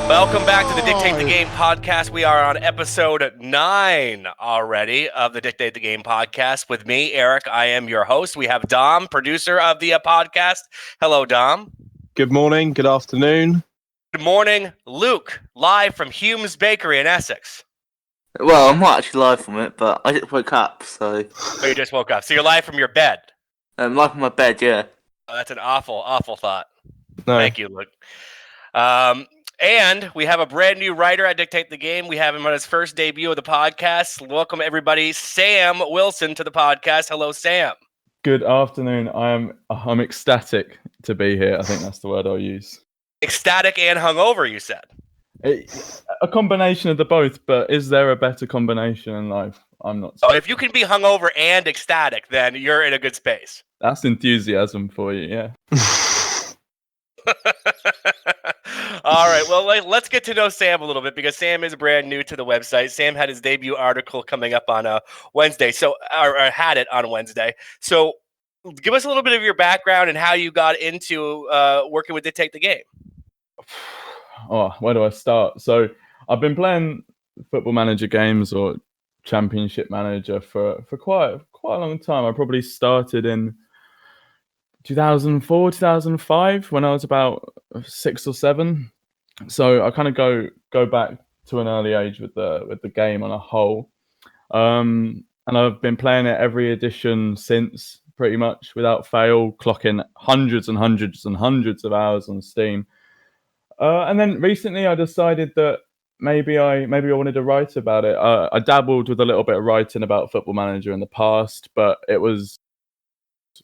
Welcome back to the Dictate the Game podcast. We are on episode 9 already of the Dictate the Game podcast. With me, Eric, I am your host. We have Dom, producer of the podcast. Hello, Dom. Good morning, good afternoon. Good morning, Luke, live from Hume's Bakery in Essex. Well, I'm not actually live from it, but I just woke up, so... Oh, you just woke up. So you're live from your bed. Live from my bed, yeah. Oh, that's an awful, awful thought. No. Thank you, Luke. And we have a brand new writer at Dictate the Game. We have him on his first debut of the podcast. Welcome, everybody. Sam Wilson to the podcast. Hello, Sam. Good afternoon. I'm ecstatic to be here. I think that's the word I'll use. Ecstatic and hungover, you said. A combination of the both, but is there a better combination in life? I'm not. So if you can be hungover and ecstatic, then you're in a good space. That's enthusiasm for you, yeah. All right, well, let's get to know Sam a little bit because Sam is brand new to the website. Sam had his debut article coming up on Wednesday, or had it on Wednesday. So give us a little bit of your background and how you got into working with Dictate the Game. Oh, where do I start? So I've been playing Football Manager games or Championship Manager for quite a long time. I probably started in 2004, 2005 when I was about 6 or 7. So I kind of go back to an early age with the game on a whole. And I've been playing it every edition since, pretty much without fail, clocking hundreds and hundreds and hundreds of hours on Steam. And then recently I decided that maybe I wanted to write about it. I dabbled with a little bit of writing about Football Manager in the past, but it was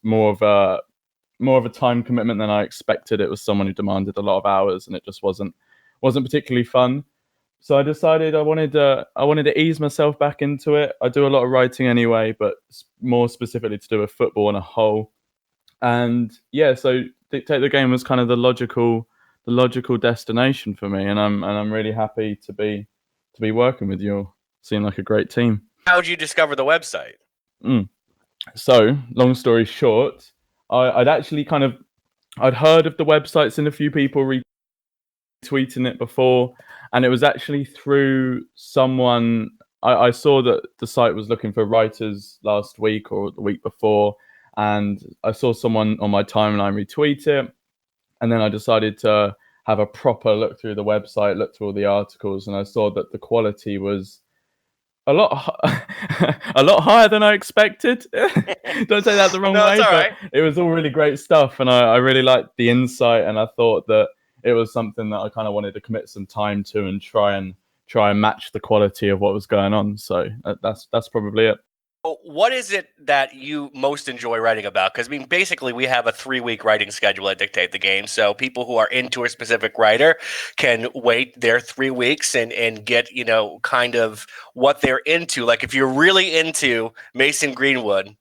more of a time commitment than I expected. It was someone who demanded a lot of hours, and it just wasn't particularly fun. So I decided I wanted to ease myself back into it. I do a lot of writing anyway, but more specifically to do with football on a whole. And yeah, so Dictate the Game was kind of the logical destination for me, and I'm really happy to be working with you all. Seem like a great team. How did you discover the website? So, long story short, I'd actually I'd heard of the websites and a few people retweeting it before, and it was actually through someone. I saw that the site was looking for writers last week or the week before, and I saw someone on my timeline retweet it, and then I decided to have a proper look through the website, look through all the articles, and I saw that the quality was a lot higher than I expected. Don't say that the wrong way, but right. It was all really great stuff, and I really liked the insight, and I thought that it was something that I kind of wanted to commit some time to and try and match the quality of what was going on. So that's probably it. What is it that you most enjoy writing about? Because, I mean, basically, we have a 3-week writing schedule at Dictate the Game. So people who are into a specific writer can wait their 3 weeks and get, kind of what they're into. Like, if you're really into Mason Greenwood,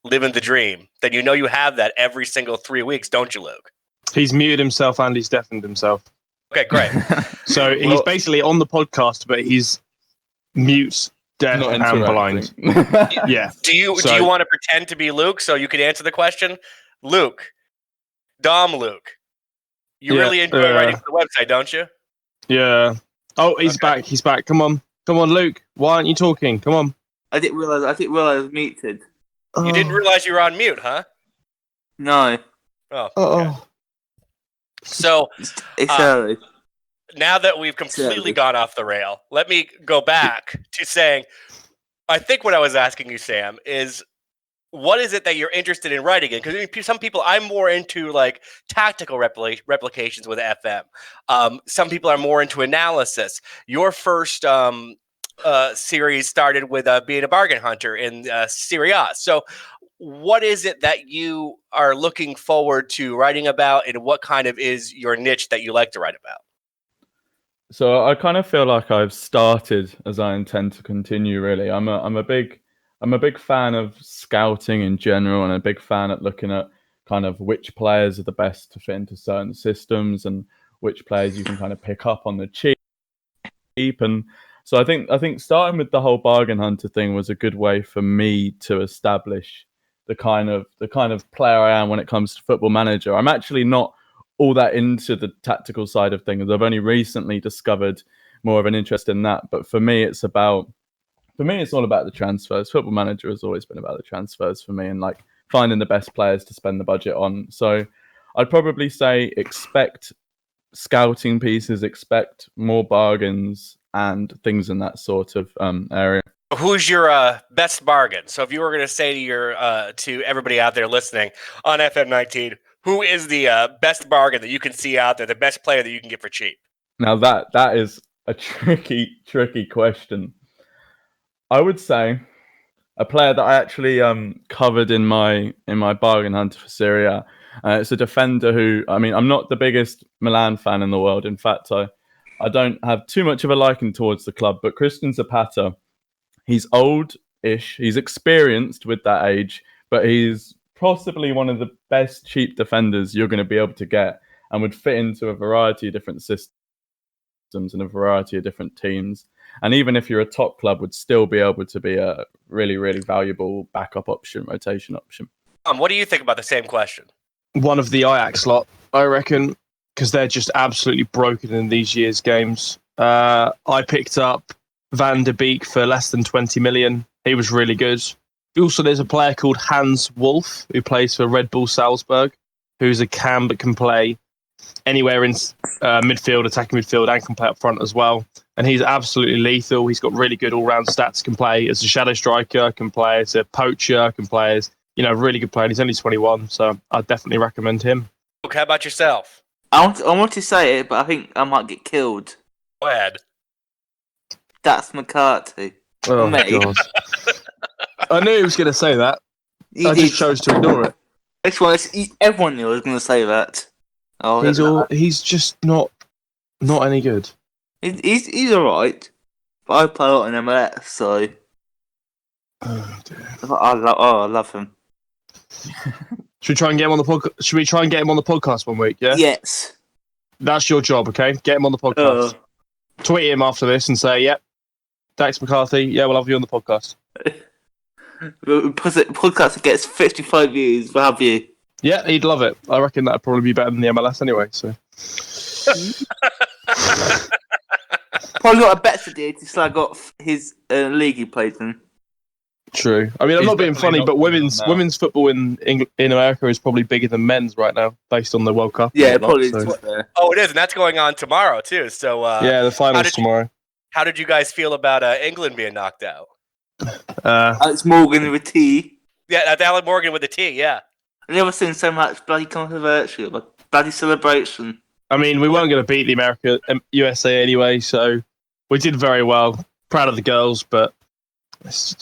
living the dream, then you have that every single 3 weeks, don't you, Luke? He's muted himself and he's deafened himself. Okay, great. So he's basically on the podcast, but he's mute, deaf, and blind. Yeah. Do you want to pretend to be Luke so you can answer the question? Luke. Luke. You really enjoy writing for the website, don't you? Yeah. Oh, he's back. He's back. Come on, Luke. Why aren't you talking? Come on. I didn't realize I was muted. You didn't realize you were on mute, huh? No. Oh. Okay. So it's early. Now that we've completely gone off the rail, let me go back to saying, I think what I was asking you, Sam, is what is it that you're interested in writing in? Because some people, I'm more into like tactical replications with FM. Some people are more into analysis. Your first series started with being a bargain hunter in Serie A. So what is it that you are looking forward to writing about, and what kind of is your niche that you like to write about? So I kind of feel like I've started as I intend to continue. Really, I'm a big fan of scouting in general, and a big fan at looking at kind of which players are the best to fit into certain systems, and which players you can kind of pick up on the cheap. And so I think starting with the whole bargain hunter thing was a good way for me to establish the kind of player I am when it comes to Football Manager. I'm actually not all that into the tactical side of things. I've only recently discovered more of an interest in that. But for me, it's all about the transfers. Football Manager has always been about the transfers for me, and like finding the best players to spend the budget on. So I'd probably say expect scouting pieces, expect more bargains and things in that sort of area. Who's your best bargain? So if you were going to say to everybody out there listening on FM19, who is the best bargain that you can see out there, the best player that you can get for cheap? Now that is a tricky question. I would say a player that I actually covered in my bargain hunt for Serie A. It's a defender who, I mean, I'm not the biggest Milan fan in the world. In fact, I don't have too much of a liking towards the club. But Christian Zapata, he's old-ish. He's experienced with that age, but he's possibly one of the best cheap defenders you're going to be able to get, and would fit into a variety of different systems and a variety of different teams. And even if you're a top club, would still be able to be a really, really valuable backup option, rotation option. What do you think about the same question? One of the Ajax lot, I reckon, because they're just absolutely broken in these year's games. I picked up Van de Beek for less than 20 million. He was really good. Also, there's a player called Hans Wolf who plays for Red Bull Salzburg, who's a cam but can play anywhere in midfield, attacking midfield, and can play up front as well. And he's absolutely lethal. He's got really good all-round stats, can play as a shadow striker, can play as a poacher, can play as, really good player. He's only 21, so I'd definitely recommend him. Luke, how about yourself? I want to say it, but I think I might get killed. Go ahead. That's McCarthy. Oh, Mate. God. I knew he was going to say that. I just chose to ignore it. Everyone knew I was going to say that. He's just not any good. He's alright, but I play a lot in MLS, so Oh, dear. I love him. Should we try and get him on the podcast? Should we try and get him on the podcast one week? Yeah. Yes. That's your job, okay? Get him on the podcast. Tweet him after this and say, "Yep, Dax McCarthy. Yeah, we'll have you on the podcast." Podcast that gets 55 views. We'll have you. Yeah, he'd love it. I reckon that'd probably be better than the MLS anyway. So. Probably got a better idea to slag off his league he plays in. True. I mean, I'm not being funny, but women's football in America is probably bigger than men's right now, based on the World Cup. Yeah, probably. Oh, it is, and that's going on tomorrow too. So yeah, the finals tomorrow. How did you guys feel about England being knocked out? Alex Morgan with a T. Yeah, that's Alan Morgan with a T. Yeah. I've never seen so much bloody controversy, like bloody celebration. I mean, we weren't going to beat the USA anyway, so we did very well. Proud of the girls, but it's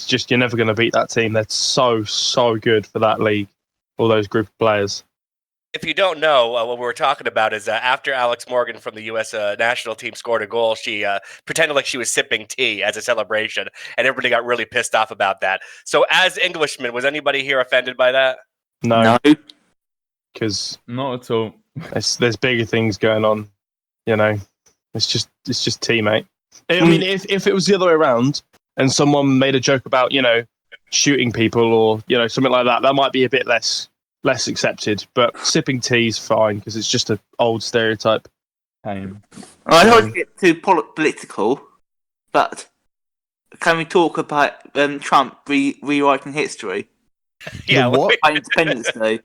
just you're never going to beat that team. They're so good for that league. All those group of players. If you don't know, what we're talking about is after Alex Morgan from the U.S. national team scored a goal, she pretended like she was sipping tea as a celebration, and everybody got really pissed off about that. So as Englishmen, was anybody here offended by that? No. Because not at all. There's bigger things going on, It's just tea, mate. I mean, if it was the other way around and someone made a joke about, shooting people or, something like that, that might be a bit less accepted. But sipping tea is fine because it's just an old stereotype. I don't want to get too political, but can we talk about Trump rewriting history? Yeah, what? By Independence Day.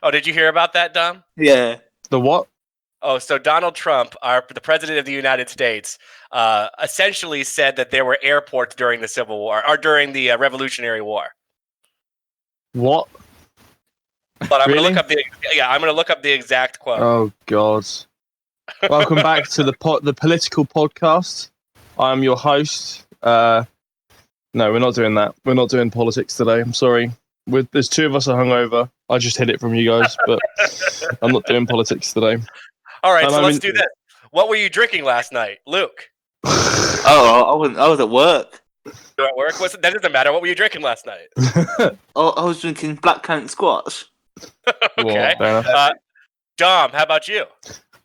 Oh, did you hear about that, Dom? Yeah. The what? Oh, so Donald Trump, the president of the United States, essentially said that there were airports during the Civil War or during the Revolutionary War. What? But I'm Really? going to look up the exact quote. Oh God! Welcome back to the political podcast. I'm your host. No, we're not doing that. We're not doing politics today. I'm sorry. There's two of us are hungover. I just hid it from you guys, but I'm not doing politics today. All right, so let's do this. What were you drinking last night, Luke? I was at work. You were at work? That doesn't matter. What were you drinking last night? I was drinking blackcurrant squash. Okay. Dom, how about you?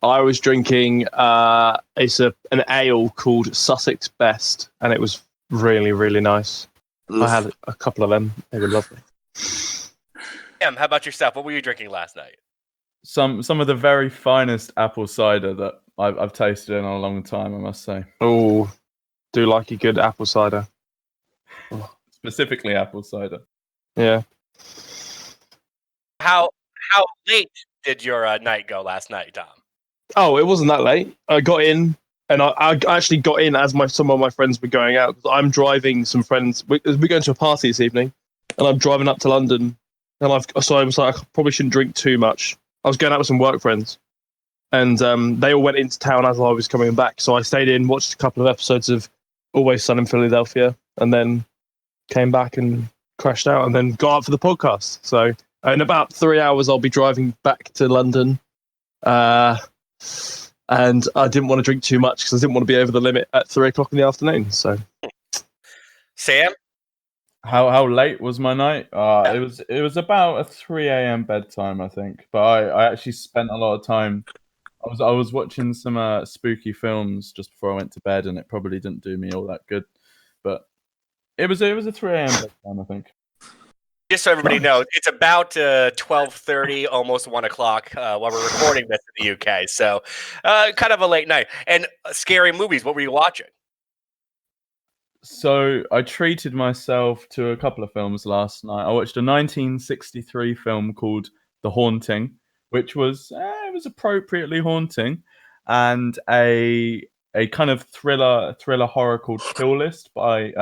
I was drinking it's an ale called Sussex Best, and it was really, really nice. I had a couple of them. They were lovely. Em, how about yourself? What were you drinking last night? some of the very finest apple cider that I've tasted in a long time, I must say. Oh, do like a good apple cider. Specifically apple cider. Yeah. How late did your night go last night, Tom? Oh, it wasn't that late. I got in, and I actually got in as some of my friends were going out. I'm driving some friends. We're going to a party this evening, and I'm driving up to London. And so I was like, I probably shouldn't drink too much. I was going out with some work friends, and they all went into town as I was coming back. So I stayed in, watched a couple of episodes of Always Sun in Philadelphia, and then came back and crashed out, and then got up for the podcast. So in about 3 hours, I'll be driving back to London. And I didn't want to drink too much because I didn't want to be over the limit at 3 o'clock in the afternoon. So, Sam, how late was my night? It was about a 3 a.m. bedtime, I think. But I actually spent a lot of time. I was watching some spooky films just before I went to bed, and it probably didn't do me all that good. But it was a 3 a.m. bedtime, I think. just so everybody knows, it's about 12:30, almost 1 o'clock while we're recording this in the UK. So kind of a late night. And scary movies, what were you watching? So I treated myself to a couple of films last night. I watched a 1963 film called The Haunting, which was it was appropriately haunting, and a kind of thriller horror called Kill List by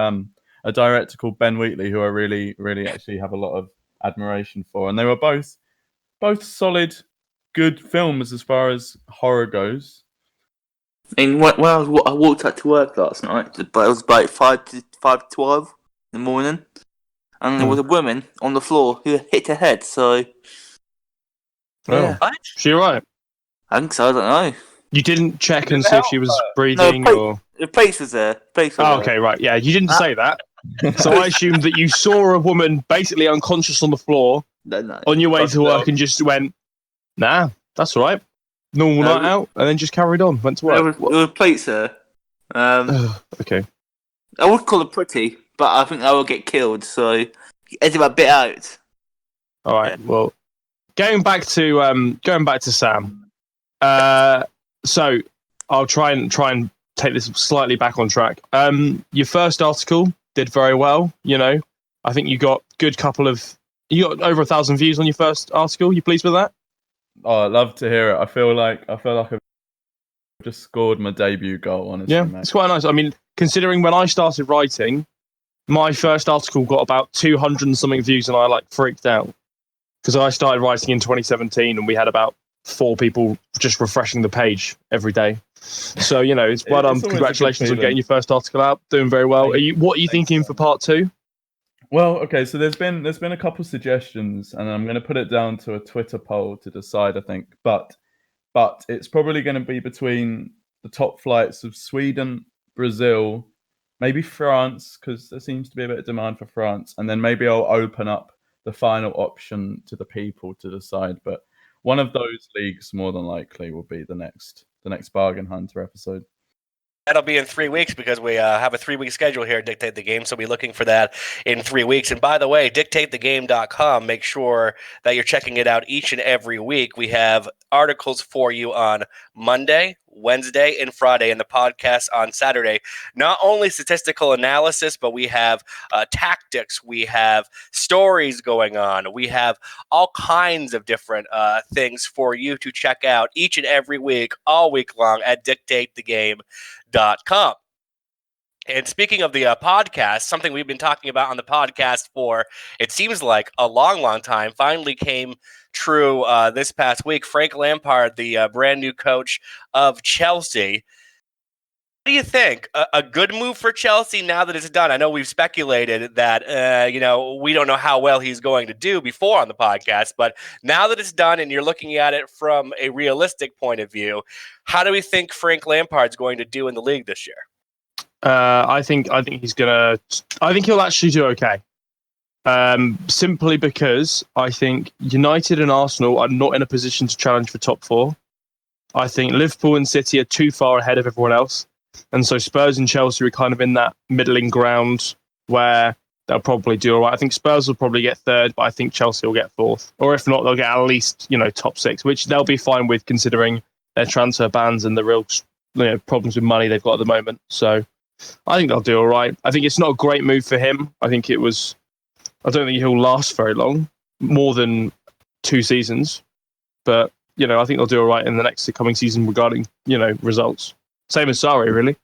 a director called Ben Wheatley, who I really actually have a lot of admiration for, and they were both solid, good films as far as horror goes. And when I walked out to work last night, but it was about 5:12 in the morning, and there was a woman on the floor who hit her head. So, yeah, What? she right? I think so. I don't know. You didn't check and see if she was breathing, No, or the place was there. okay, right? Yeah, you didn't say that, so I assumed that you saw a woman basically unconscious on the floor No. on your way to work and just went, "Nah, that's all right." Normal night out, and then just carried on. Went to work. There were plates there. Okay. I would call her pretty, but I think I will get killed. So, edit that bit out. All right. Yeah. Well, going back to Sam. So I'll try and take this slightly back on track. Your first article did very well. You know, I think you got you got over 1,000 views on your first article. You pleased with that? Oh, I'd love to hear it. I feel like I've just scored my debut goal, honestly. Yeah, mate. it's quite nice. I mean, considering when I started writing, my first article got about 200 and something views, and I freaked out because I started writing in 2017, and we had about 4 people just refreshing the page every day. So it's well done. Congratulations on getting your first article out. Doing very well. What are you thinking for part 2? Well, okay, so there's been a couple suggestions, and I'm going to put it down to a Twitter poll to decide, I think. But it's probably going to be between the top flights of Sweden, Brazil, maybe France, because there seems to be a bit of demand for France, and then maybe I'll open up the final option to the people to decide. But one of those leagues, more than likely, will be the next Bargain Hunter episode. That'll be in 3 weeks because we have a 3-week schedule here at Dictate the Game, so we'll be looking for that in 3 weeks. And by the way, dictatethegame.com, make sure that you're checking it out each and every week. We have articles for you on Monday, Wednesday, and Friday, and the podcast on Saturday. Not only statistical analysis, but we have tactics, we have stories going on, we have all kinds of different things for you to check out each and every week, all week long at dictatethegame.com. And speaking of the podcast, something we've been talking about on the podcast for, it seems like a long time, finally came true this past week. Frank Lampard, the brand new coach of Chelsea. What do you think? A good move for Chelsea now that it's done? I know we've speculated that, we don't know how well he's going to do before on the podcast, but now that it's done and you're looking at it from a realistic point of view, how do we think Frank Lampard's going to do in the league this year? I think he'll actually do okay. Simply because I think United and Arsenal are not in a position to challenge for top 4. I think Liverpool and City are too far ahead of everyone else. And so Spurs and Chelsea are kind of in that middling ground where they'll probably do all right. I think Spurs will probably get third, but I think Chelsea will get fourth. Or if not, they'll get at least, top six, which they'll be fine with considering their transfer bans and the real problems with money they've got at the moment. So I think they'll do all right. I think it's not a great move for him. I don't think he'll last very long, more than 2 seasons. But, I think they'll do all right in the next coming season regarding, results. Same as Sarri, really,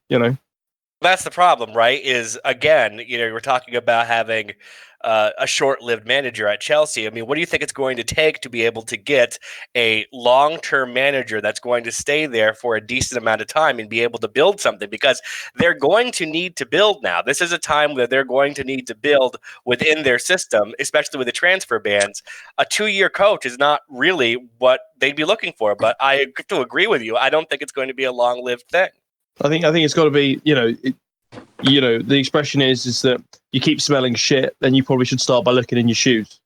That's the problem, right? Is, again, we're talking about having a short-lived manager at Chelsea. I mean, what do you think it's going to take to be able to get a long-term manager that's going to stay there for a decent amount of time and be able to build something? Because they're going to need to build now. This is a time where they're going to need to build within their system, especially with the transfer bans. A 2-year coach is not really what they'd be looking for, but I have to agree with you. I don't think it's going to be a long-lived thing. I think it's got to be, the expression is that you keep smelling shit, then you probably should start by looking in your shoes.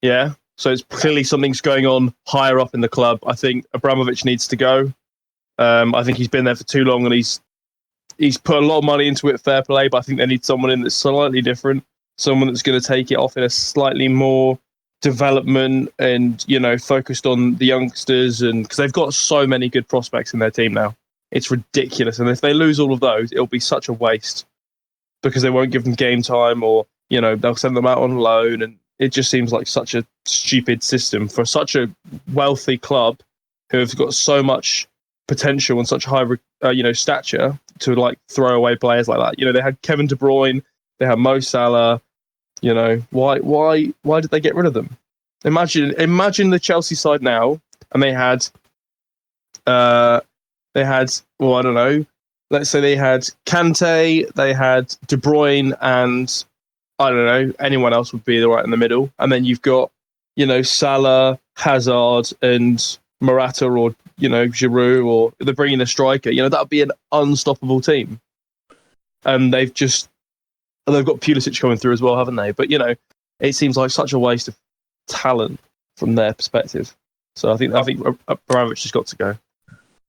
Yeah. So it's clearly something's going on higher up in the club. I think Abramovich needs to go. I think he's been there for too long and he's put a lot of money into it, fair play, but I think they need someone in that's slightly different, someone that's going to take it off in a slightly more development and, focused on the youngsters, and because they've got so many good prospects in their team now. It's ridiculous. And if they lose all of those, it'll be such a waste because they won't give them game time, or, they'll send them out on loan. And it just seems like such a stupid system for such a wealthy club who have got so much potential and such high, stature to throw away players like that. They had Kevin De Bruyne, they had Mo Salah. Why did they get rid of them? Imagine the Chelsea side now, and they had, I don't know, let's say they had Kante, they had De Bruyne, and I don't know, anyone else would be right in the middle. And then you've got, Salah, Hazard, and Morata, or, Giroud, or they're bringing a striker. That would be an unstoppable team. And they've got Pulisic coming through as well, haven't they? But, it seems like such a waste of talent from their perspective. So I think Abramovich has got to go.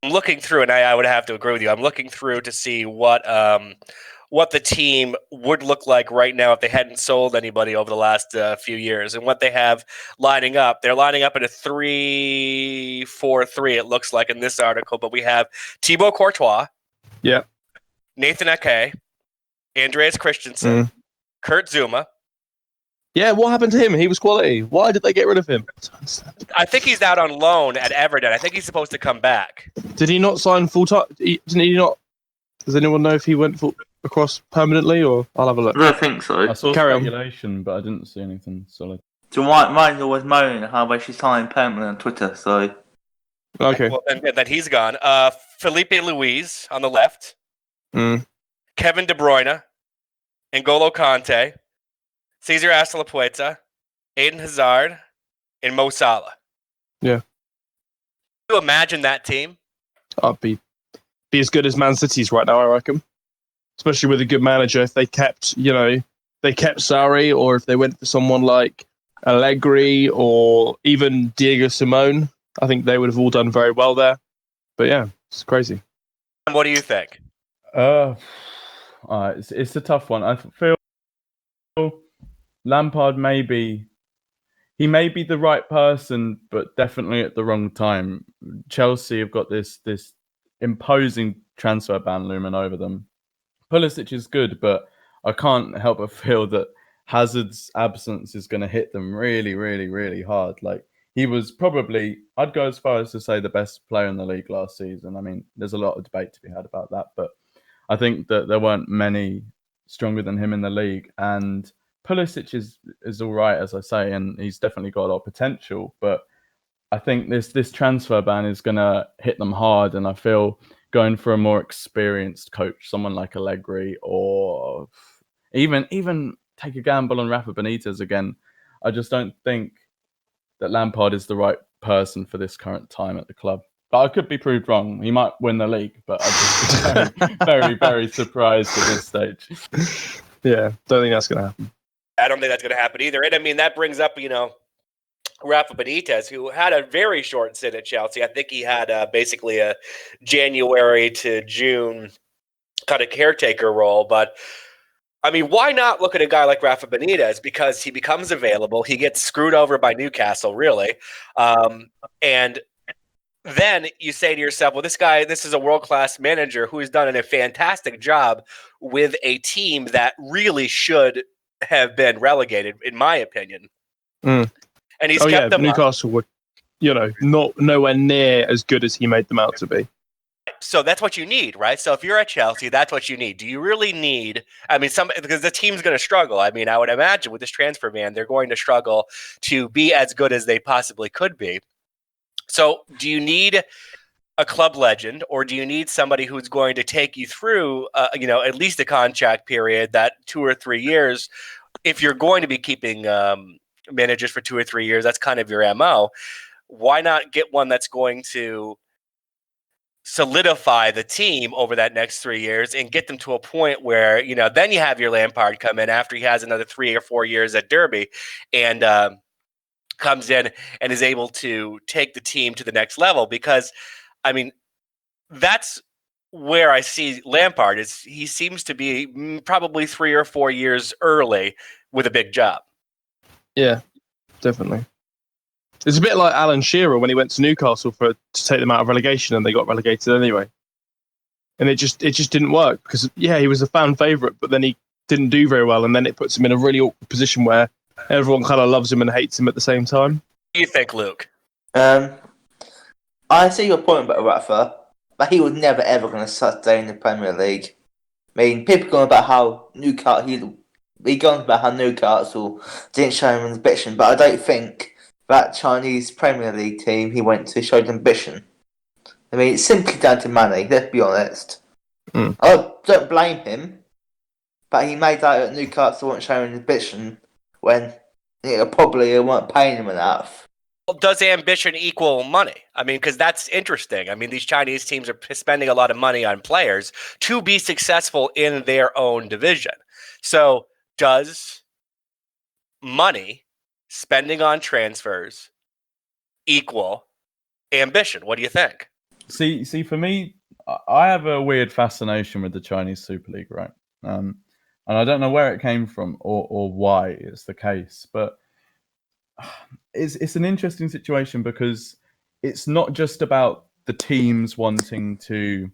I'm looking through, and I would have to agree with you. I'm looking through to see what the team would look like right now if they hadn't sold anybody over the last few years, and what they have lining up. They're lining up in a 3-4-3, it looks like in this article, but we have Thibaut Courtois, Nathan Ake, Andreas Christensen, Kurt Zuma. Yeah, what happened to him? He was quality. Why did they get rid of him? I think he's out on loan at Everton. I think he's supposed to come back. Did he not sign full time? Didn't he not? Does anyone know if he went across permanently, or I'll have a look? I don't think so. I saw Carry on. speculation, but I didn't see anything solid. So mine's always moaning how she signed permanently on Twitter, so... Okay. Well, then he's gone. Felipe Luis on the left. Kevin De Bruyne. N'Golo Kante. Cesar Azpilicueta, Eden Hazard, and Mo Salah. Yeah. Can you imagine that team? I'd be as good as Man City's right now, I reckon. Especially with a good manager. If they kept, Sarri, or if they went for someone like Allegri or even Diego Simone, I think they would have all done very well there. But yeah, it's crazy. And what do you think? It's a tough one. I feel Lampard may be the right person, but definitely at the wrong time. Chelsea have got this imposing transfer ban looming over them. Pulisic is good, but I can't help but feel that Hazard's absence is going to hit them really, really, really hard. He was probably, I'd go as far as to say, the best player in the league last season. I mean, there's a lot of debate to be had about that, but I think that there weren't many stronger than him in the league. And Pulisic is all right, as I say, and he's definitely got a lot of potential. But I think this transfer ban is going to hit them hard, and I feel going for a more experienced coach, someone like Allegri, or even take a gamble on Rafa Benitez again. I just don't think that Lampard is the right person for this current time at the club. But I could be proved wrong. He might win the league, but I'd be very, very, very surprised at this stage. Yeah, don't think that's going to happen. I don't think that's going to happen either. And I mean, that brings up, Rafa Benitez, who had a very short stint at Chelsea. I think he had basically a January to June kind of caretaker role. But I mean, why not look at a guy like Rafa Benitez? Because he becomes available. He gets screwed over by Newcastle, really. And then you say to yourself, well, this is a world-class manager who has done a fantastic job with a team that really should have been relegated, in my opinion. Mm. And he's kept them Newcastle were, not nowhere near as good as he made them out to be. So that's what you need, right? So if you're at Chelsea, that's what you need. Do you really need? I mean, because the team's going to struggle. I mean, I would imagine with this transfer ban, they're going to struggle to be as good as they possibly could be. So do you need a club legend, or do you need somebody who's going to take you through, at least a contract period, that 2 or 3 years? If you're going to be keeping managers for 2 or 3 years, that's kind of your MO. Why not get one that's going to solidify the team over that next 3 years and get them to a point where, then you have your Lampard come in after he has another 3 or 4 years at Derby and comes in and is able to take the team to the next level. Because, I mean, that's where I see Lampard is. He seems to be probably 3 or 4 years early with a big job. Yeah, definitely. It's a bit like Alan Shearer when he went to Newcastle to take them out of relegation, and they got relegated anyway. And it just didn't work because he was a fan favourite, but then he didn't do very well, and then it puts him in a really awkward position where everyone kind of loves him and hates him at the same time. What do you think, Luke? I see your point about Rafa, but he was never ever going to stay in the Premier League. I mean, people going about how Newcastle didn't show him ambition, but I don't think that Chinese Premier League team he went to showed ambition. I mean, it's simply down to money, let's be honest. I don't blame him, but he made out that Newcastle weren't showing ambition when probably weren't paying him enough. Well, does ambition equal money? I mean, because that's interesting. I mean, these Chinese teams are spending a lot of money on players to be successful in their own division. So does money, spending on transfers, equal ambition? What do you think? See, for me, I have a weird fascination with the Chinese Super League, right? And I don't know where it came from or why it's the case, but it's an interesting situation because it's not just about the teams wanting to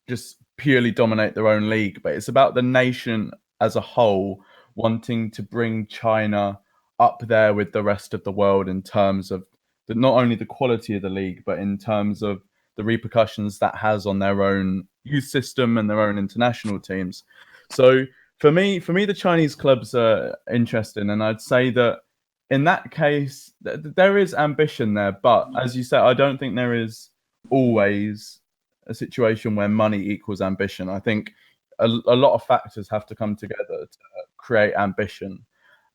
just purely dominate their own league, but it's about the nation as a whole wanting to bring China up there with the rest of the world in terms of not only the quality of the league, but in terms of the repercussions that has on their own youth system and their own international teams. So for me, the Chinese clubs are interesting, and I'd say that in that case, there is ambition there. But as you said, I don't think there is always a situation where money equals ambition. I think a lot of factors have to come together to create ambition,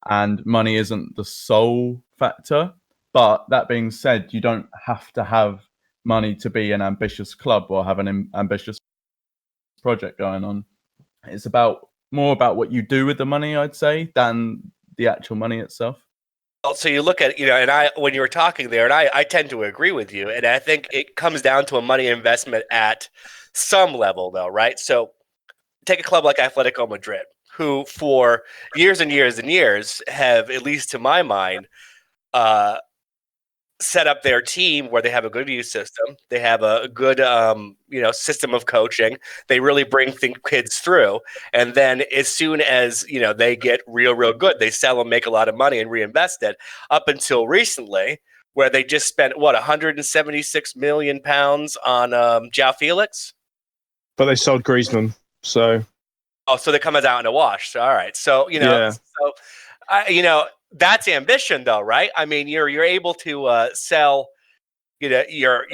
and money isn't the sole factor. But that being said, you don't have to have money to be an ambitious club or have an ambitious project going on. It's more about what you do with the money, I'd say, than the actual money itself. So you look at, when you were talking there, and I tend to agree with you, and I think it comes down to a money investment at some level, though, right? So take a club like Atletico Madrid, who for years and years and years have, at least to my mind, set up their team where they have a good youth system. They have a good, system of coaching. They really bring kids through. And then as soon as, they get real good, they sell them, make a lot of money and reinvest it, up until recently, where they just spent, 176 million pounds on João Felix? But they sold Griezmann, so... Oh, so they're coming out in a wash. All right. So, that's ambition, though, right? I mean, you're able to sell, your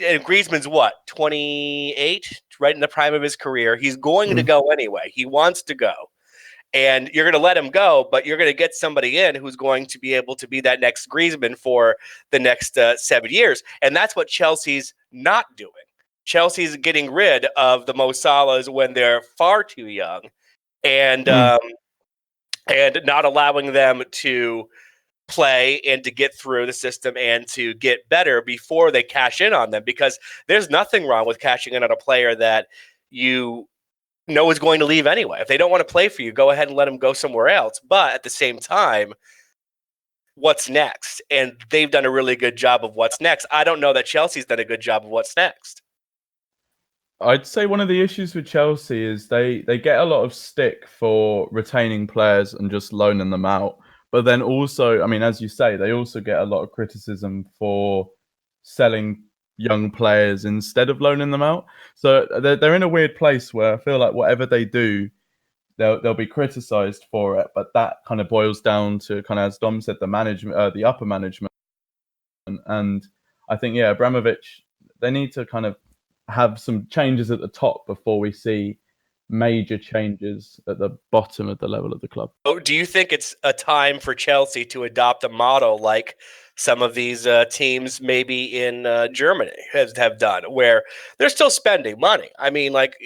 and Griezmann's 28, right in the prime of his career. He's going to go anyway. He wants to go, and you're going to let him go, but you're going to get somebody in who's going to be able to be that next Griezmann for the next 7 years, and that's what Chelsea's not doing. Chelsea's getting rid of the Mo Salahs when they're far too young, and not allowing them to play and to get through the system and to get better before they cash in on them. Because there's nothing wrong with cashing in on a player that you Noah's going to leave anyway. If they don't want to play for you, go ahead and let them go somewhere else. But at the same time, what's next? And they've done a really good job of what's next. I don't know that Chelsea's done a good job of what's next. I'd say one of the issues with Chelsea is they get a lot of stick for retaining players and just loaning them out. But then also, I mean, as you say, they also get a lot of criticism for selling young players instead of loaning them out. So they're in a weird place where I feel like whatever they do, they'll be criticised for it. But that kind of boils down to kind of, as Dom said, the management, the upper management. And I think, yeah, Abramovich, they need to kind of have some changes at the top before we see major changes at the bottom of the level of the club. Oh, do you think it's a time for Chelsea to adopt a model like some of these teams maybe in Germany have done, where they're still spending money? I mean, like,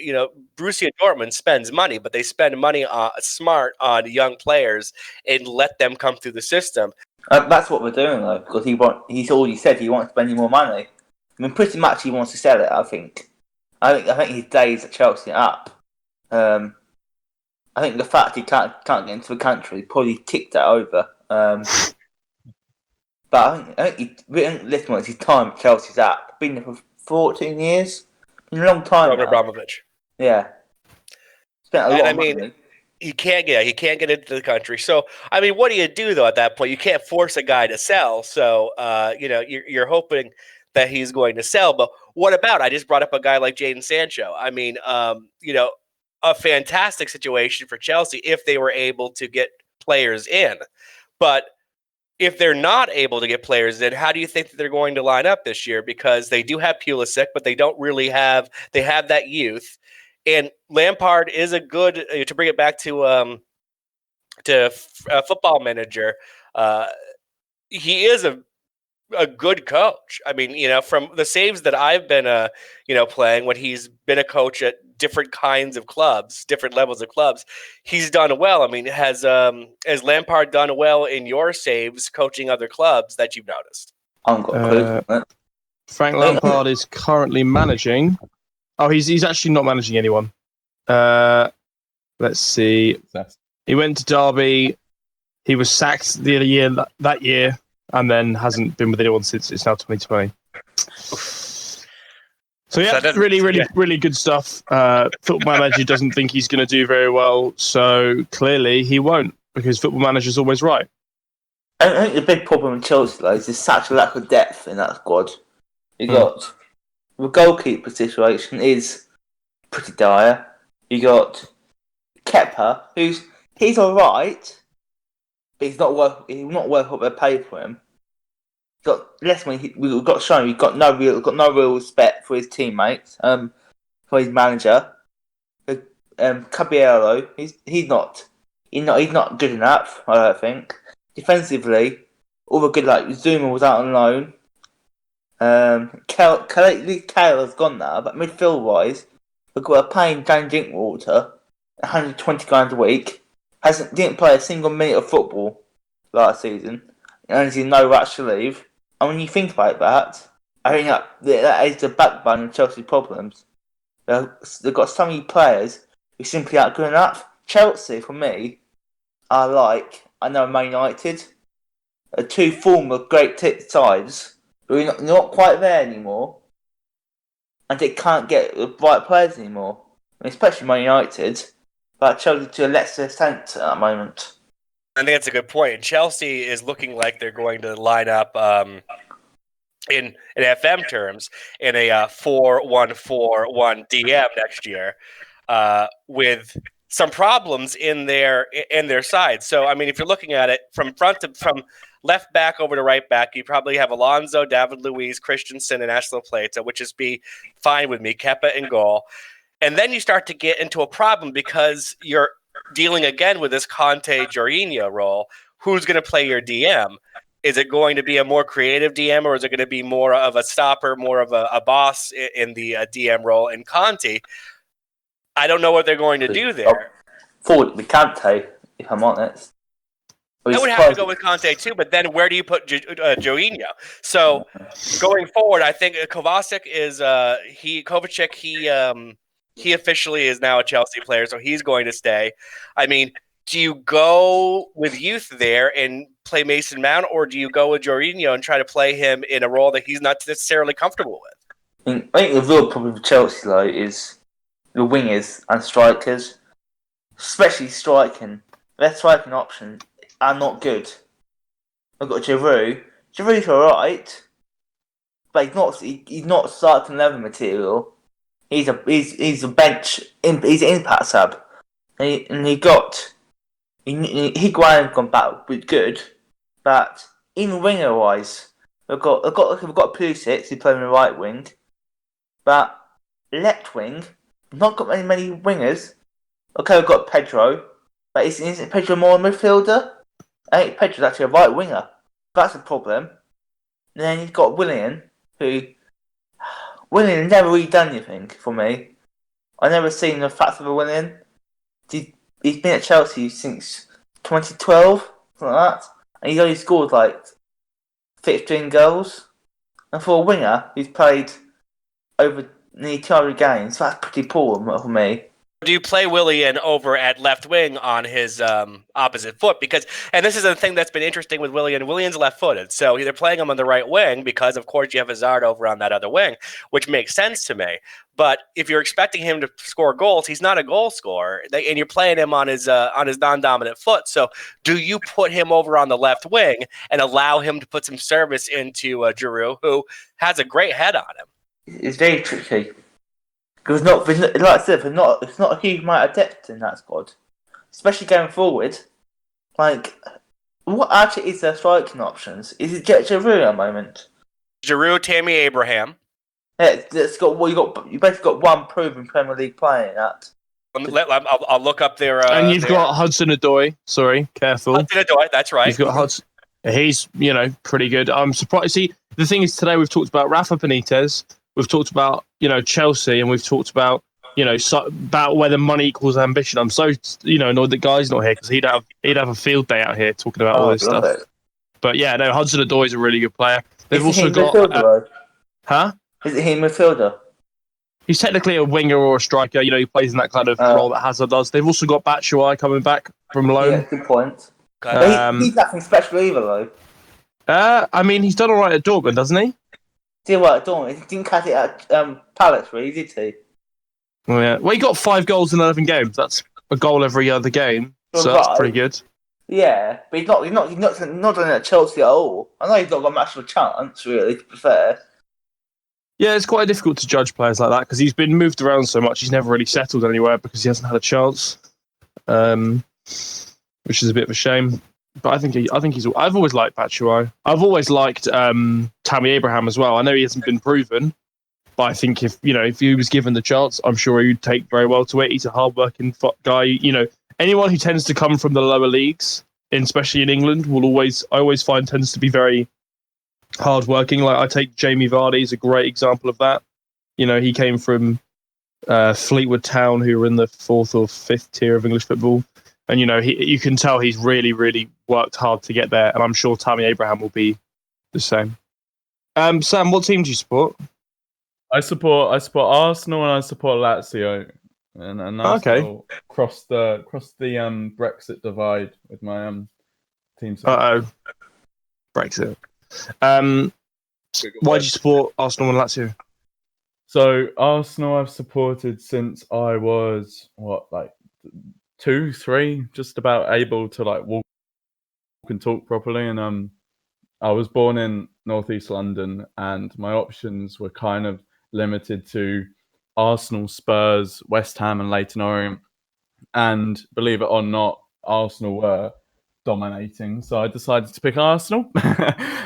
Borussia Dortmund spends money, but they spend money smart on young players and let them come through the system. That's what we're doing, though, because he's already said he wants spending more money. I mean, pretty much he wants to sell it, I think. I think his days at Chelsea are up. I think the fact he can't get into the country probably ticked that over. But I think listen, his time at Chelsea's up. Been there for 14 years. Been a long time. Roman Abramovich. Yeah. Spent a lot of money. He can't get into the country. So, I mean, what do you do though at that point? You can't force a guy to sell. So, you're hoping that he's going to sell. But what about? I just brought up a guy like Jadon Sancho. I mean, a fantastic situation for Chelsea if they were able to get players in. But if they're not able to get players in, how do you think that they're going to line up this year? Because they do have Pulisic, but they don't really have – they have that youth. And Lampard is a good – to bring it back to Football Manager, he is a good coach. I mean, from the saves that I've been, playing when he's been a coach at different kinds of clubs, different levels of clubs, he's done well. I mean, has Lampard done well in your saves coaching other clubs that you've noticed? Frank Lampard is currently managing. Oh, he's actually not managing anyone. Let's see. He went to Derby. He was sacked that year. And then hasn't been with anyone since. It's now 2020. So yeah, really good stuff. Football Manager doesn't think he's going to do very well, so clearly he won't, because Football Manager's always right. I think the big problem with Chelsea, though, is there's such a lack of depth in that squad. You got the goalkeeper situation is pretty dire. You got Kepa, he's all right, but he's not worth what they pay for him. Got less money. We've got shown he's got no real respect for his teammates, for his manager. Caballero, he's not good enough. I don't think. Defensively, all the good, like Zuma was out on loan. Kale's gone now, but midfield wise, we've got a paying Dan Drinkwater, 120 grand a week. Didn't play a single minute of football last season, and he's in no rush to leave. And when you think about that, I think that is the backbone of Chelsea's problems. They've got so many players who simply aren't good enough. Chelsea, for me, are like, I know Man United, are two former great sides, but we're not quite there anymore. And they can't get the right players anymore. I mean, especially Man United, but Chelsea to a lesser extent at the moment. I think that's a good point. Chelsea is looking like they're going to line up in FM terms in a 4-1-4-1 DM next year with some problems in their side. So, I mean, if you're looking at it from left back over to right back, you probably have Alonso, David Luiz, Christensen, and Ashley Plata, which is be fine with me, Kepa in goal. And then you start to get into a problem because you're dealing again with this Conte-Jorginho role. Who's going to play your DM? Is it going to be a more creative DM, or is it going to be more of a stopper, more of a boss in the DM role in Conte? I don't know what they're going to do there. Forward with Conte, if I'm honest. I would have to go with Conte too, but then where do you put Jorginho? So going forward, I think Kovacic is he officially is now a Chelsea player, so he's going to stay. I mean, do you go with youth there and play Mason Mount, or do you go with Jorginho and try to play him in a role that he's not necessarily comfortable with? I think the real problem with Chelsea, though, is the wingers and strikers, especially striking. Their striking options are not good. I've got Giroud. Giroud's alright, but he's not starting level material. He's a bench. He's an impact sub, and he gone back with good, but even winger wise, we've got Pulisic who's playing the right wing, but left wing, we've not got many wingers. Okay, we've got Pedro, but isn't Pedro more a midfielder? I think Pedro's actually a right winger. That's a problem. And then you've got Willian, who Willian never really done anything for me. I've never seen the facts of a Willian. He's been at Chelsea since 2012, something like that, and he's only scored like 15 goals. And for a winger who's played over nearly 200 games, that's pretty poor for me. Do you play Willian over at left wing on his opposite foot? And this is the thing that's been interesting with Willian. Willian's left-footed, so they're playing him on the right wing because, of course, you have Hazard over on that other wing, which makes sense to me. But if you're expecting him to score goals, he's not a goal scorer, and you're playing him on his non-dominant foot. So do you put him over on the left wing and allow him to put some service into Giroud, who has a great head on him? It's very tricky. Because like I said, it's not a huge amount of depth in that squad, especially going forward. Like, what actually is their striking options? Is it Giroud at the moment? Giroud, Tammy Abraham. Yeah, you basically got one proven Premier League player in that. I'll look up their. And you've got Hudson-Odoi. Sorry, careful. Hudson-Odoi, that's right. You've got Hudson. He's pretty good. I'm surprised. See, the thing is, today we've talked about Rafa Benitez. We've talked about, Chelsea, and we've talked about, about whether money equals ambition. I'm so, annoyed that Guy's not here because he'd have a field day out here talking about all this stuff. But yeah, no, Hudson-Odoi is a really good player. They've also got, Is it he midfielder? He's technically a winger or a striker. He plays in that kind of role that Hazard does. They've also got Batshuayi coming back from loan. Yeah, good point. He's nothing special either, though. He's done all right at Dortmund, doesn't he? Did what, Dortmund? He didn't cut it at Palace, really, did he? Oh, yeah. Well, he got 5 goals in 11 games. That's a goal every other game, so that's pretty good. Yeah, but he's not done it at Chelsea at all. I know he's not got much of a chance, really, to be fair. Yeah, it's quite difficult to judge players like that because he's been moved around so much. He's never really settled anywhere because he hasn't had a chance, which is a bit of a shame. But I think he's. I've always liked Batshuayi. I've always liked Tammy Abraham as well. I know he hasn't been proven, but I think if he was given the chance, I'm sure he would take very well to it. He's a hardworking guy. Anyone who tends to come from the lower leagues, especially in England, I always find tends to be very hardworking. Like I take Jamie Vardy as a great example of that. He came from Fleetwood Town, who were in the 4th or 5th tier of English football. And, you can tell he's really, really worked hard to get there. And I'm sure Tammy Abraham will be the same. Sam, what team do you support? I support Arsenal and I support Lazio. And Arsenal cross the Brexit divide with my team. Uh-oh. Brexit. Why do you support Arsenal and Lazio? So, Arsenal I've supported since I was, 2, 3, just about able to walk and talk properly. And I was born in northeast London, and my options were kind of limited to Arsenal, Spurs, West Ham, and Leyton Orient. And believe it or not, Arsenal were dominating, so I decided to pick Arsenal.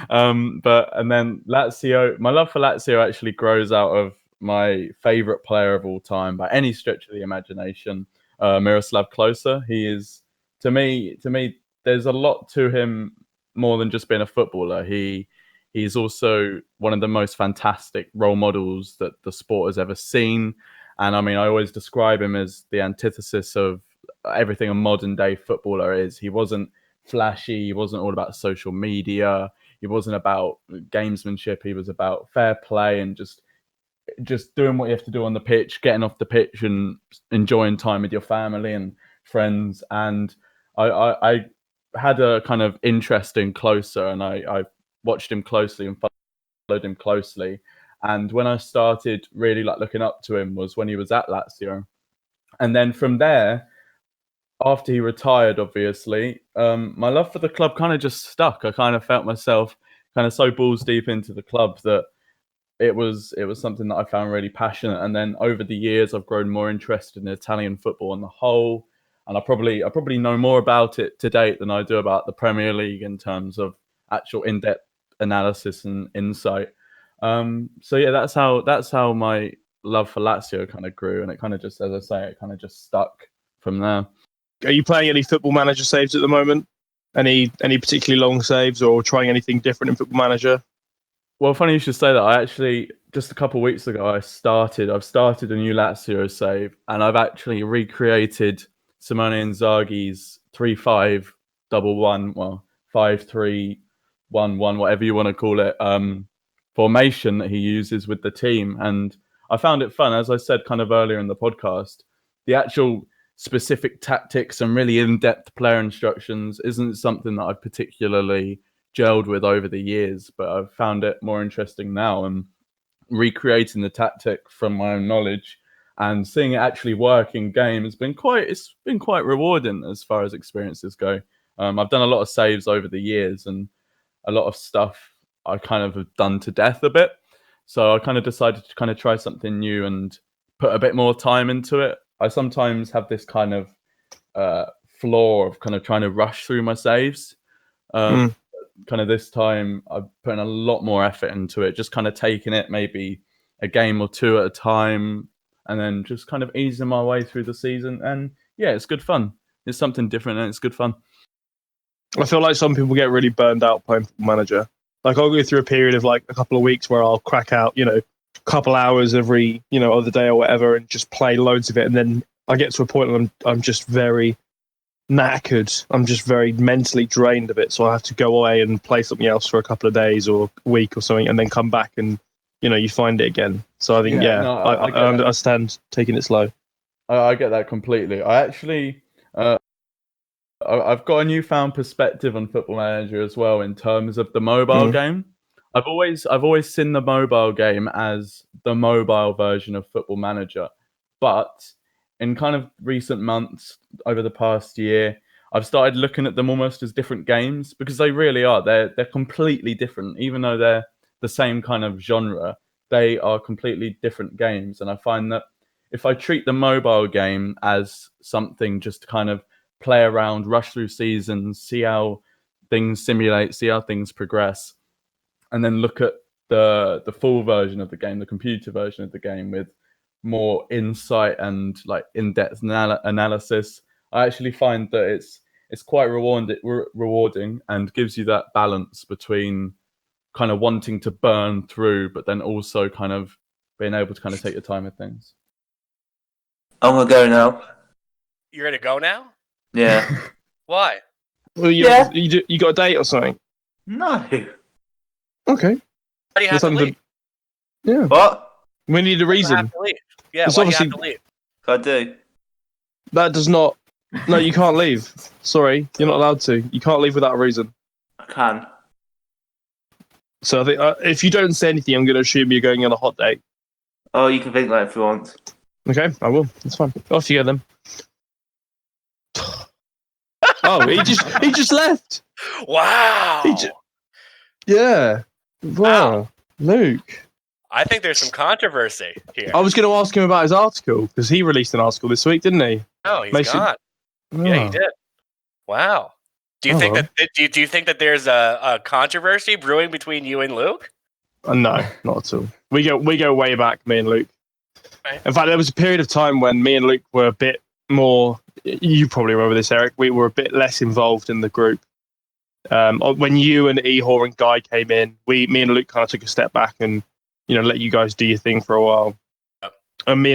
And then Lazio. My love for Lazio actually grows out of my favourite player of all time by any stretch of the imagination. Miroslav Klose. He is to me. There's a lot to him more than just being a footballer. He's also one of the most fantastic role models that the sport has ever seen. And I always describe him as the antithesis of everything a modern day footballer is. He wasn't flashy. He wasn't all about social media. He wasn't about gamesmanship. He was about fair play and just just doing what you have to do on the pitch, getting off the pitch and enjoying time with your family and friends. And I had a kind of interest in Closer, and I watched him closely and followed him closely. And when I started really like looking up to him was when he was at Lazio. And then from there, after he retired, obviously, my love for the club kind of just stuck. I kind of felt myself kind of so balls deep into the club that it was something that I found really passionate. And then over the years, I've grown more interested in Italian football on the whole. And I probably know more about it to date than I do about the Premier League in terms of actual in-depth analysis and insight. So yeah, that's how my love for Lazio kind of grew, and it kind of just, as I say, it kind of just stuck from there. Are you playing any Football Manager saves at the moment? Any particularly long saves, or trying anything different in Football Manager? Well, funny you should say that. I actually, just a couple of weeks ago, I've started a new Lazio save, and I've actually recreated Simone Inzaghi's 3-5-1-1, well, 5-3-1-1, whatever you want to call it, formation that he uses with the team. And I found it fun. As I said kind of earlier in the podcast, the actual specific tactics and really in-depth player instructions isn't something that I've particularly gelled with over the years, but I've found it more interesting now, and recreating the tactic from my own knowledge and seeing it actually work in game has been quite rewarding as far as experiences go. I've done a lot of saves over the years, and a lot of stuff I kind of have done to death a bit. So I kind of decided to kind of try something new and put a bit more time into it. I sometimes have this kind of flaw of kind of trying to rush through my saves. Kind of this time I've put in a lot more effort into it, just kind of taking it maybe a game or two at a time, and then just kind of easing my way through the season. And yeah, it's good fun. It's something different and it's good fun. I feel like some people get really burned out playing Football Manager. Like, I'll go through a period of like a couple of weeks where I'll crack out, a couple hours every, other day or whatever, and just play loads of it. And then I get to a point where I'm just very knackered. I'm just very mentally drained of it. So I have to go away and play something else for a couple of days or a week or something, and then come back and, you find it again. So I think, I understand taking it slow. I get that completely. I actually, I've got a newfound perspective on Football Manager as well in terms of the mobile game. I've always seen the mobile game as the mobile version of Football Manager, but in kind of recent months, over the past year, I've started looking at them almost as different games, because they really are. They're completely different, even though they're the same kind of genre. They are completely different games, and I find that if I treat the mobile game as something just to kind of play around, rush through seasons, see how things simulate, see how things progress, and then look at the full version of the game, the computer version of the game with more insight and like in-depth analysis, I actually find that it's quite rewarding and gives you that balance between kind of wanting to burn through, but then also kind of being able to kind of take your time with things. I'm gonna go now. You're gonna go now? Yeah. Why? Well, you got a date or something? No. Okay. Why do you have to leave? Yeah. What? We need a reason. Have to leave. Yeah, It's why do you have to leave? I do. That does not. No, you can't leave. Sorry, you're not allowed to. You can't leave without a reason. I can. So I think if you don't say anything, I'm going to assume you're going on a hot date. Oh, you can think that if you want. Okay, I will. That's fine. Off you go then. Oh, he just left. Wow. Yeah. Wow. Luke. I think there's some controversy here. I was going to ask him about his article, because he released an article this week, didn't he? Oh, he's gone. Yeah, he did. Wow. Do you think that? Do you think that there's a controversy brewing between you and Luke? No, not at all. We go way back, me and Luke. Right. In fact, there was a period of time when me and Luke were a bit more. You probably remember this, Eric. We were a bit less involved in the group. When you and Ehor and Guy came in, me and Luke kind of took a step back and let you guys do your thing for a while. Yep. And me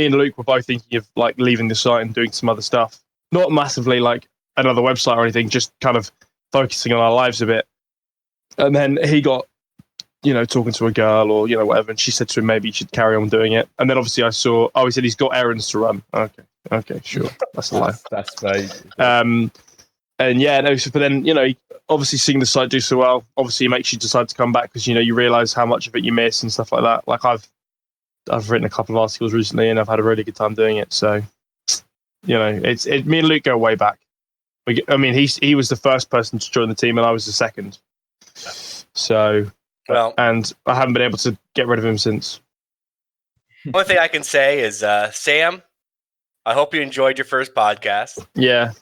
and Luke were both thinking of like leaving the site and doing some other stuff. Not massively like another website or anything, just kind of focusing on our lives a bit. And then he got talking to a girl or, whatever. And she said to him, maybe you should carry on doing it. And then obviously I saw, he said he's got errands to run. Okay, sure. That's a lie. That's vague. And yeah, no, but then, obviously seeing the site do so well, obviously it makes you decide to come back because, you realise how much of it you miss and stuff like that. Like I've written a couple of articles recently and I've had a really good time doing it. So, me and Luke go way back. He was the first person to join the team and I was the second. So, and I haven't been able to get rid of him since. One thing I can say is, Sam, I hope you enjoyed your first podcast. Yeah.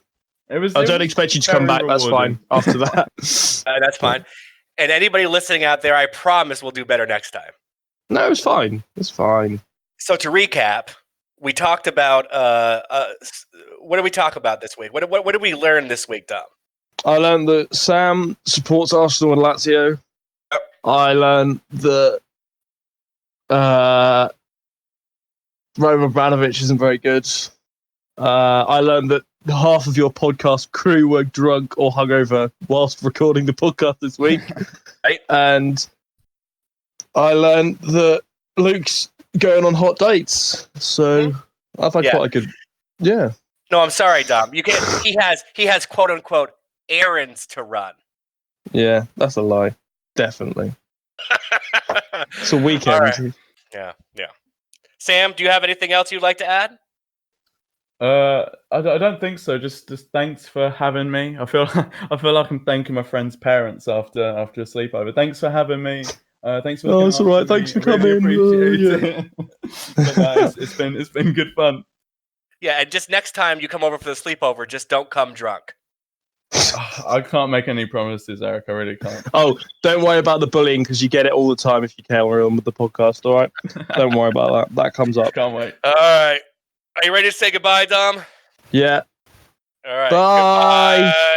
I don't expect you to come back. That's fine. After that, that's fine. And anybody listening out there, I promise we'll do better next time. No, it's fine. It's fine. So to recap, we talked about what did we talk about this week? What did we learn this week, Dom? I learned that Sam supports Arsenal and Lazio. Yep. I learned that Roman Abramovich isn't very good. I learned that half of your podcast crew were drunk or hungover whilst recording the podcast this week. Right. And I learned that Luke's going on hot dates. So I've had quite a good... Yeah. No, I'm sorry, Dom. He has quote unquote errands to run. Yeah, that's a lie. Definitely. It's a weekend. Right. Yeah. Sam, do you have anything else you'd like to add? I don't think so. Just thanks for having me. I feel like I'm thanking my friend's parents after a sleepover. Thanks for having me. Thanks for. It's all right. Thanks for coming. Appreciate it. But it's been good fun. Yeah, and just next time you come over for the sleepover, just don't come drunk. I can't make any promises, Eric. I really can't. Oh, don't worry about the bullying because you get it all the time if you carry on with the podcast. All right, don't worry about that. That comes up. Can't wait. All right, are you ready to say goodbye, Dom? Yeah. All right. Bye. Goodbye.